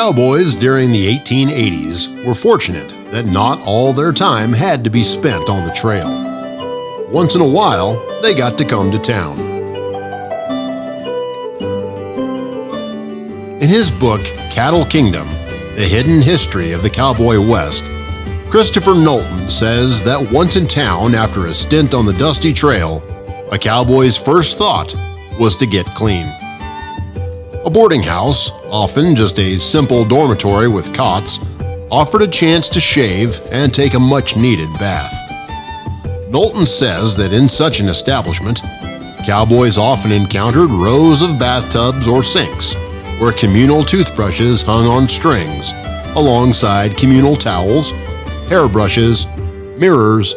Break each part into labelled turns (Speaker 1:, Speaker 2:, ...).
Speaker 1: cowboys during the 1880s were fortunate that not all their time had to be spent on the trail. Once in a while, they got to come to town. In his book, Cattle Kingdom, The Hidden History of the Cowboy West, Christopher Knowlton says that once in town after a stint on the dusty trail, a cowboy's first thought was to get clean. A boarding house, often just a simple dormitory with cots, offered a chance to shave and take a much-needed bath. Knowlton says that in such an establishment, cowboys often encountered rows of bathtubs or sinks, where communal toothbrushes hung on strings, alongside communal towels, hairbrushes, mirrors,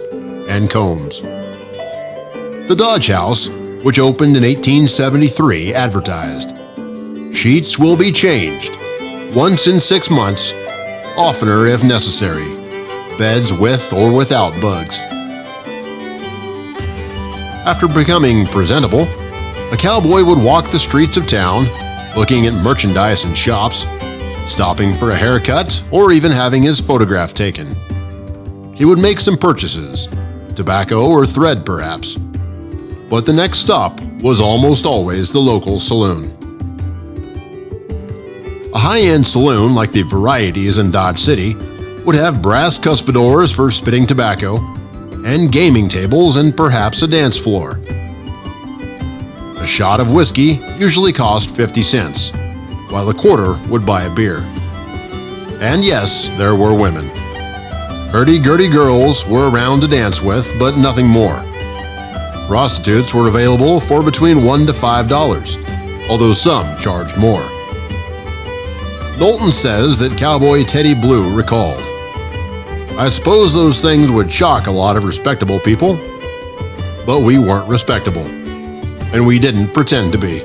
Speaker 1: and combs. The Dodge House, which opened in 1873, advertised, "Sheets will be changed once in 6 months, oftener if necessary, beds with or without bugs." After becoming presentable, a cowboy would walk the streets of town, looking at merchandise and shops, stopping for a haircut, or even having his photograph taken. He would make some purchases, tobacco or thread perhaps, but the next stop was almost always the local saloon. A high-end saloon like the Varieties in Dodge City would have brass cuspidors for spitting tobacco, and gaming tables and perhaps a dance floor. A shot of whiskey usually cost 50 cents, while a quarter would buy a beer. And yes, there were women. Hurdy-gurdy girls were around to dance with, but nothing more. Prostitutes were available for between $1 to $5, although some charged more. Knowlton says that Cowboy Teddy Blue recalled, "I suppose those things would shock a lot of respectable people, but we weren't respectable, and we didn't pretend to be."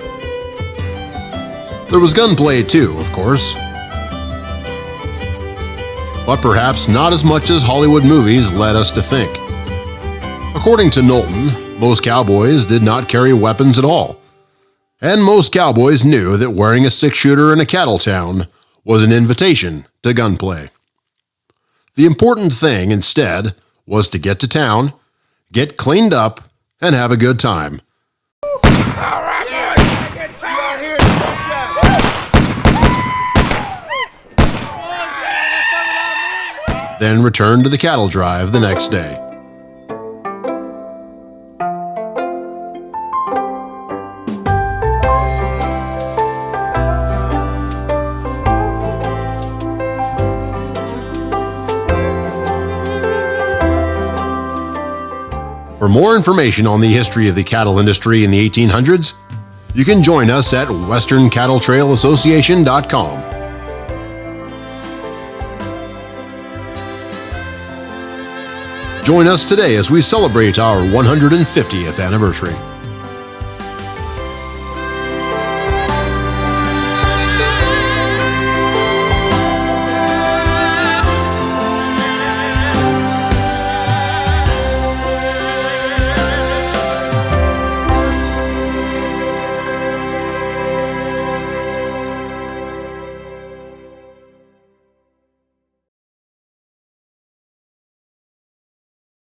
Speaker 1: There was gunplay too, of course, but perhaps not as much as Hollywood movies led us to think. According to Knowlton, most cowboys did not carry weapons at all, and most cowboys knew that wearing a six-shooter in a cattle town was an invitation to gunplay. The important thing, instead, was to get to town, get cleaned up, and have a good time. Then return to the cattle drive the next day. For more information on the history of the cattle industry in the 1800s, you can join us at westerncattletrailassociation.com. Join us today as we celebrate our 150th anniversary.